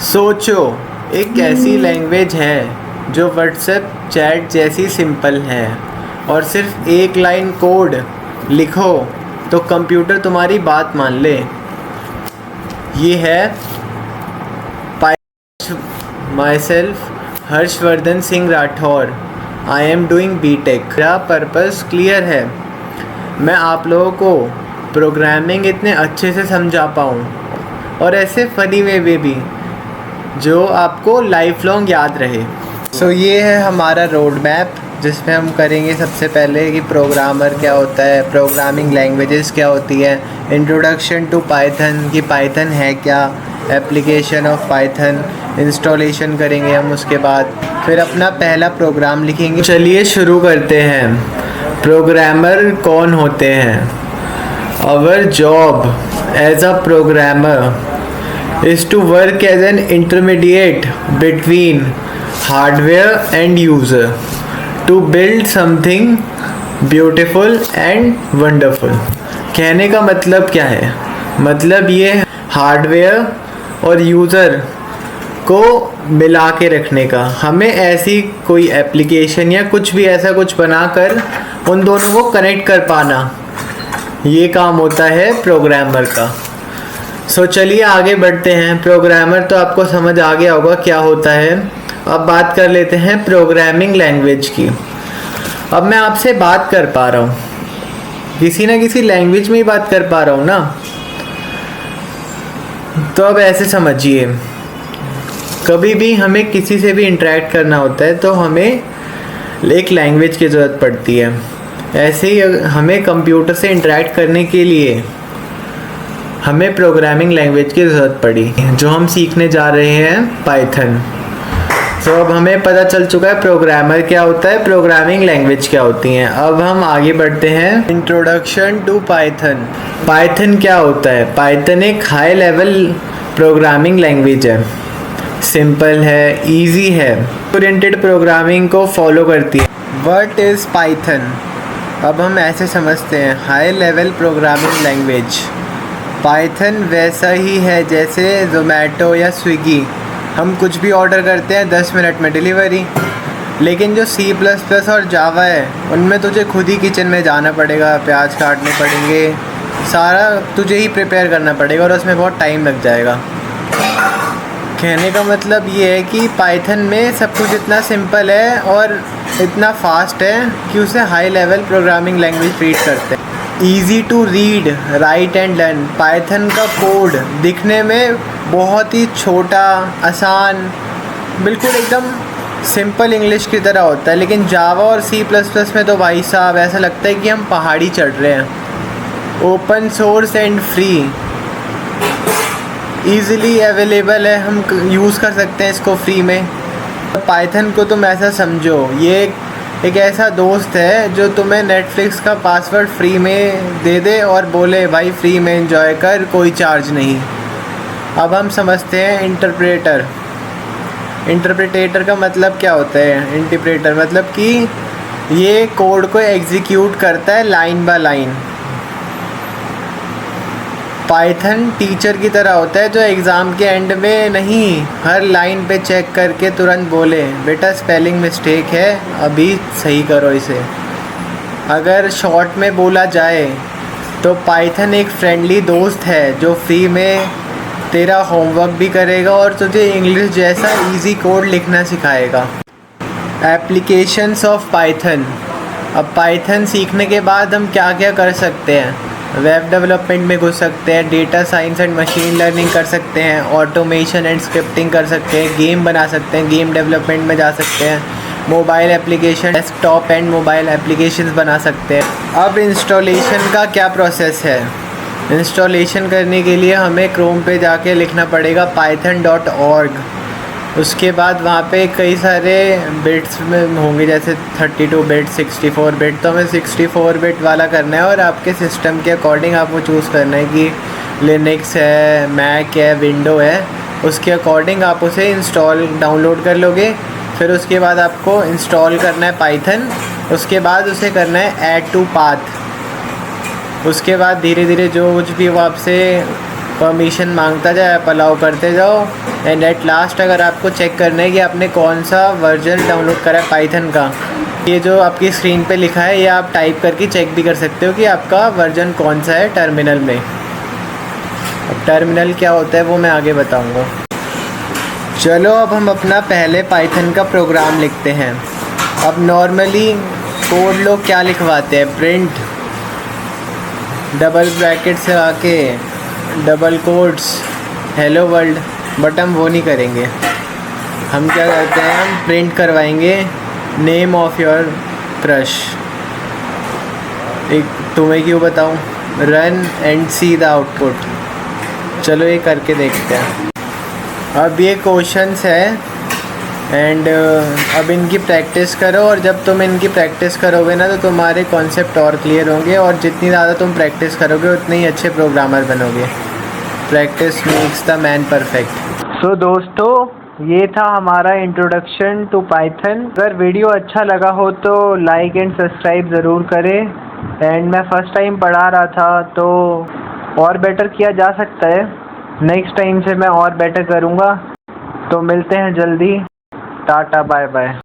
सोचो, एक ऐसी लैंग्वेज है जो व्हाट्सएप चैट जैसी सिंपल है और सिर्फ एक लाइन कोड लिखो तो कंप्यूटर तुम्हारी बात मान ले। ये है myself Harshvardhan Singh Rathore. I am doing BTech. मेरा पर्पस क्लियर है, मैं आप लोगों को प्रोग्रामिंग इतने अच्छे से समझा पाऊँ और ऐसे फनी वे में भी जो आपको लाइफ लॉन्ग याद रहे। सो ये है हमारा रोड मैप जिसमें हम करेंगे सबसे पहले कि प्रोग्रामर क्या होता है, प्रोग्रामिंग लैंग्वेजेस क्या होती है, इंट्रोडक्शन टू पाइथन कि पाइथन है क्या, एप्लीकेशन ऑफ पाइथन, इंस्टॉलेशन करेंगे हम, उसके बाद फिर अपना पहला प्रोग्राम लिखेंगे। चलिए शुरू करते हैं। प्रोग्रामर कौन होते हैं? Our job as a programmer is to work as an intermediate between hardware and user to build something beautiful and wonderful। कहने का मतलब क्या है? मतलब ये हार्डवेयर और यूज़र को मिला के रखने का। हमें ऐसी कोई एप्लीकेशन या कुछ भी ऐसा कुछ बनाकर उन दोनों को कनेक्ट कर पाना, ये काम होता है प्रोग्रामर का। सो चलिए आगे बढ़ते हैं। प्रोग्रामर तो आपको समझ आ गया होगा क्या होता है। अब बात कर लेते हैं प्रोग्रामिंग लैंग्वेज की। अब मैं आपसे बात कर पा रहा हूँ, किसी ना किसी लैंग्वेज में ही बात कर पा रहा हूँ ना। तो अब ऐसे समझिए, कभी भी हमें किसी से भी इंटरेक्ट करना होता है तो हमें एक लैंग्वेज की ज़रूरत पड़ती है। ऐसे ही हमें कंप्यूटर से इंटरेक्ट करने के लिए हमें प्रोग्रामिंग लैंग्वेज की ज़रूरत पड़ी, जो हम सीखने जा रहे हैं पाइथन। तो अब हमें पता चल चुका है प्रोग्रामर क्या होता है, प्रोग्रामिंग लैंग्वेज क्या होती हैं। अब हम आगे बढ़ते हैं। Introduction to Python. पाइथन क्या होता है? पाइथन एक हाई लेवल प्रोग्रामिंग लैंग्वेज है, सिंपल है, ईजी है, ओरिएंटेड प्रोग्रामिंग को फॉलो करती है। What is Python? अब हम ऐसे समझते हैं, high level programming language. Python वैसा ही है जैसे ज़ोमैटो या स्विगी, हम कुछ भी ऑर्डर करते हैं 10 मिनट में डिलीवरी। लेकिन जो C++ और जावा है उनमें तुझे खुद ही किचन में जाना पड़ेगा, प्याज काटने पड़ेंगे, सारा तुझे ही प्रिपेयर करना पड़ेगा और उसमें बहुत टाइम लग जाएगा। कहने का मतलब ये है कि पाइथन में सब कुछ इतना सिंपल है और इतना फास्ट है कि उसे high level programming language treat करते हैं। Easy to read, write and learn. Python का कोड दिखने में बहुत ही छोटा, आसान, बिल्कुल एकदम सिंपल इंग्लिश की तरह होता है। लेकिन जावा और C++ में तो भाई साहब ऐसा लगता है कि हम पहाड़ी चढ़ रहे हैं। Open source and free, easily available है, हम यूज़ कर सकते हैं इसको फ्री में। पाइथन को तुम ऐसा समझो, ये एक ऐसा दोस्त है जो तुम्हें नेटफ्लिक्स का पासवर्ड फ्री में दे दे और बोले भाई फ्री में एंजॉय कर, कोई चार्ज नहीं। अब हम समझते हैं इंटरप्रेटर। इंटरप्रेटर का मतलब क्या होता है? इंटरप्रेटर मतलब कि ये कोड को एग्जीक्यूट करता है line by line. Python teacher की तरह होता है जो एग्ज़ाम के एंड में नहीं, हर लाइन पे चेक करके तुरंत बोले बेटा स्पेलिंग मिस्टेक है, अभी सही करो इसे। अगर शॉर्ट में बोला जाए तो पाइथन एक फ्रेंडली दोस्त है जो फ्री में तेरा होमवर्क भी करेगा और तुझे इंग्लिश जैसा इजी कोड लिखना सिखाएगा। Applications of Python. अब पाइथन सीखने के बाद हम क्या क्या कर सकते हैं? वेब डेवलपमेंट में घुस सकते हैं, data science and machine learning कर सकते हैं, ऑटोमेशन एंड स्क्रिप्टिंग कर सकते हैं, गेम बना सकते हैं, गेम डेवलपमेंट में जा सकते हैं, mobile application, desktop and mobile applications बना सकते हैं। अब इंस्टॉलेशन का क्या प्रोसेस है? इंस्टॉलेशन करने के लिए हमें क्रोम पे जाके लिखना पड़ेगा python.org। उसके बाद वहाँ पे कई सारे बिट्स में होंगे, जैसे 32 बिट, 64 बिट। तो हमें 64 बिट वाला करना है और आपके सिस्टम के अकॉर्डिंग आपको चूज़ करना है कि लिनक्स है, मैक है, विंडो है, उसके अकॉर्डिंग आप उसे डाउनलोड कर लोगे। फिर उसके बाद आपको इंस्टॉल करना है पाइथन, उसके बाद उसे करना है ऐड टू पाथ। उसके बाद धीरे धीरे जो कुछ भी वो आपसे परमिशन मांगता जाए, आप अलाउ करते जाओ। एंड एट लास्ट अगर आपको चेक करना है कि आपने कौन सा वर्जन डाउनलोड करा है पाइथन का, ये जो आपकी स्क्रीन पे लिखा है ये आप टाइप करके चेक भी कर सकते हो कि आपका वर्जन कौन सा है टर्मिनल में। अब टर्मिनल क्या होता है वो मैं आगे बताऊंगा। चलो अब हम अपना पहले पाइथन का प्रोग्राम लिखते हैं। अब नॉर्मली कोड लोग क्या लिखवाते हैं, प्रिंट डबल ब्रैकेट से आके double quotes hello world, but हम वो नहीं करेंगे। हम क्या करते हैं, हम प्रिंट करवाएंगे नेम ऑफ योर क्रश। एक तुम्हें क्यों बताऊं, run and see the output. चलो ये करके देखते हैं। अब ये क्वेश्चंस है एंड अब इनकी प्रैक्टिस करो, और जब तुम इनकी प्रैक्टिस करोगे ना तो तुम्हारे कॉन्सेप्ट और क्लियर होंगे, और जितनी ज़्यादा तुम प्रैक्टिस करोगे उतने ही अच्छे प्रोग्रामर बनोगे। Practice makes the man perfect. So दोस्तों, ये था हमारा इंट्रोडक्शन टू पाइथन। अगर वीडियो अच्छा लगा हो तो लाइक एंड सब्सक्राइब ज़रूर करें। एंड मैं फ़र्स्ट टाइम पढ़ा रहा था तो और बेटर किया जा सकता है। नेक्स्ट टाइम से मैं और बेटर करूँगा। तो मिलते हैं जल्दी। Tata bye bye.